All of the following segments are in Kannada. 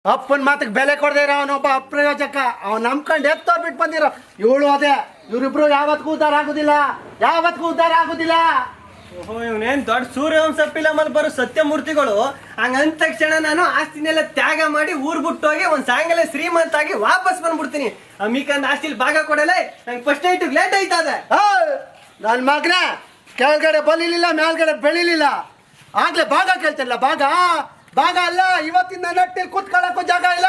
ಅಪ್ಪನ ಮಾತಿಗೆ ಬೆಲೆ ಕೊಡದೇ ಇರೋ ಅವನೊಬ್ಬ ಅಪ್ರಯೋಜಕ. ಅವ್ನು ನಂಬ್ಕೊಂಡು ಎತ್ತೋರ್ ಬಿಟ್ಟು ಬಂದಿರೋ ಇವಳು ಅದೇ. ಇವರಿಬ್ರು ಯಾವತ್ತಿಗೂ ಉದ್ಧಾರ ಆಗುದಿಲ್ಲ, ಯಾವತ್ತಿಗೂ ಉದ್ಧಾರ ಆಗುದಿಲ್ಲ. ಓಹೋ, ಇವನೇನ್ ದೊಡ್ಡ ಸೂರ್ಯವಂಶ ಫಿಲಮಲ್ಲಿ ಬರೋ ಸತ್ಯಮೂರ್ತಿಗಳು. ಹಂಗಂದ ತಕ್ಷಣ ನಾನು ಆಸ್ತಿನೆಲ್ಲ ತ್ಯಾಗ ಮಾಡಿ ಊರ್ ಬಿಟ್ಟೋಗಿ ಒಂದ್ ಸಾಯಂಕಾಲ ಶ್ರೀಮಂತ ಆಗಿ ವಾಪಸ್ ಬಂದ್ಬಿಡ್ತೀನಿ. ಅಮ್ಮಿಕಂದ್ ಆಸ್ತಿಲಿ ಭಾಗ ಕೊಡಲ್ಲ. ನಂಗೆ ಫಸ್ಟ್ ನೈಟ್ ಲೇಟ್ ಆಯ್ತದೆ. ನನ್ನ ಮಗನ ಕೆಳಗಡೆ ಬಲಿಲಿಲ್ಲ, ಮೇಲ್ಗಡೆ ಬೆಳಿಲಿಲ್ಲ. ಆಗ್ಲೇ ಭಾಗ ಕೇಳ್ತಿಲ್ಲ. ಭಾಗ ಭಾಗ ಅಲ್ಲ, ಇವತ್ತಿನ ನಟ್ಟಿಲ್ ಕೂತ್ಕೊಳ್ಳಕ್ಕೂ ಜಾಗ ಇಲ್ಲ.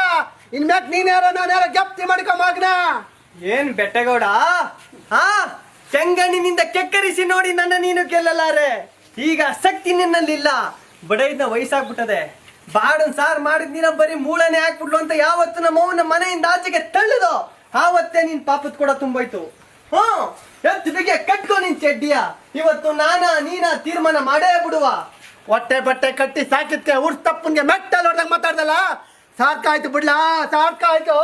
ಇನ್ಮ್ಯಾಕ್ ನೀನ್ ಯಾರೋ ನಾನು ಯಾರೋ ಜಪ್ತಿ ಮಾಡಿಕೊ ಮಗನ. ಏನ್ ಬೆಟ್ಟಗೌಡ, ಹಾ ಚೆಂಗಣ್ಣಿನಿಂದ ಕೆಕ್ಕರಿಸಿ ನೋಡಿ ನನ್ನ ನೀನು ಗೆಲ್ಲಲಾರೆ. ಈಗ ಶಕ್ತಿ ನಿನ್ನಲ್ಲಿಲ್ಲ, ಬಡೈದ್ನ ವಯಸ್ಸಾಗ್ಬಿಟ್ಟದೆ. ಬಾಡನ್ ಸಾರ್ ಮಾಡಿದ್ ನೀನ ಬರೀ ಮೂಳನೆ ಹಾಕ್ಬಿಡ್ಲು ಅಂತ ಯಾವತ್ತು ನಮ್ಮ ಮನೆಯಿಂದ ಆಚೆಗೆ ತಳ್ಳುದು, ಆವತ್ತೇ ನಿನ್ ಪಾಪತ್ ಕೂಡ ತುಂಬೋಯ್ತು. ಎತ್ತು ಬಿಗೆ ಕಟ್ಕೋ ನಿನ್ ಚೆಡ್ಡಿಯ. ಇವತ್ತು ನೀನ ತೀರ್ಮಾನ ಮಾಡೇ ಬಿಡುವ. ಹೊಟ್ಟೆ ಬಟ್ಟೆ ಕಟ್ಟಿ ಸಾಕಿದ್ಕೆ ಉರ್ ತಪ್ಪನ್ಗೆ ಮೆಟ್ಟಲ್ ಹೊಡೆದಾಗ ಮಾತಾಡ್ದಲ್ಲ. ಸಾಕಾಯ್ತು ಬಿಡ್ಲಾ, ಸಾಕಾಯ್ತು.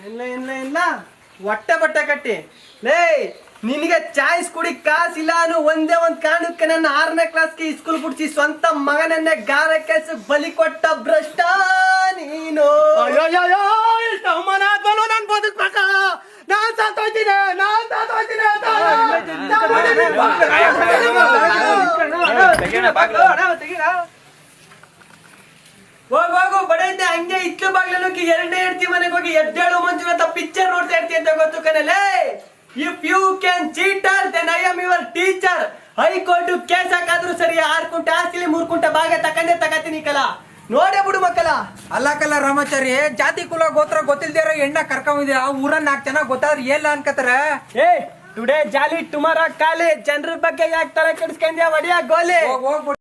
ಇಲ್ಲ ಇಲ್ಲ ಇಲ್ಲ, ಹೊಟ್ಟೆ ಬಟ್ಟೆ ಕಟ್ಟಿ ಲೇ ನಿನಗೆ ಚಾಯ್ಸ್ ಕುಡಿ ಕಾಸಿಲ್ಲ ಅನ್ನೋ ಒಂದೇ ಒಂದ್ ಕಾರಣಕ್ಕೆ ನನ್ನ 6ನೇ ಕ್ಲಾಸ್ಗೆ ಸ್ಕೂಲ್ ಬಿಡ್ಸಿ ಸ್ವಂತ ಮಗನನ್ನೇ ಗಾರ ಕೆಲಸ ಬಲಿ ಕೊಟ್ಟ ಭ್ರಷ್ಟ ನೀನು. ಇಷ್ಟು ಅವಮಾನ ಆದ್ಮೇಲೂ ನಾನ್ ಬದುಕ್ಬೇಕ? ನಾನ್ ಸಾಕೋಯ್ತೀನಿ, ಹೋಗು ಬಡೈತೆ. ಹಂಗೆ ಇತ್ತು ಬಾಗ್ಲೂ ಎರಡನೇ ಹೆಡ್ತಿ ಮನೆಗೆ ಹೋಗಿ ಎದ್ದೇಳು ಮಂಜುನಾಥ ಪಿಕ್ಚರ್ ನೋಡ್ತಾ ಇರ್ತಿ ಅಂತ ಗೊತ್ತು ಕಣಲೇ. If you can cheater then I am your teacher. High court case ಹಾಕಾದ್ರು ಸರಿ, 6 ಕುಂಟೆ ಆಸ್ತಿಲಿ 3 ಕುಂಟೆ ಭಾಗ ತಕತೀನಿ ಕಲ. ನೋಡೇ ಬಿಡು ಮಕ್ಕಳ. ಅಲ್ಲ ಕಲ್ಲ ರಾಮಾಚಾರಿ, ಜಾತಿ ಕುಲ ಗೋತ್ರ ಗೊತ್ತಿಲ್ದಿರೋ ಹೆಣ್ಣ ಕರ್ಕೊಂಡಿದ್ದೀರ. ಆ ಊರನ್ನ 4 ಜನ ಗೊತ್ತಾದ್ರೆ ಏಲ್ಲ ಅನ್ಕತಾರ. ಏ ಟುಡೇ ಜಾಲಿ ಟುಮಾರೋ ಕಾಲಿ. ಜನರ ಬಗ್ಗೆ ಯಾಕೆ ತಲೆ ಕೆಡಿಸ್ಕೊಂಡ್ಯಾ? ಒಡಿಯಾ ಗೋಲಿ. ಹೋಗ್ಬಿಟ್ಟು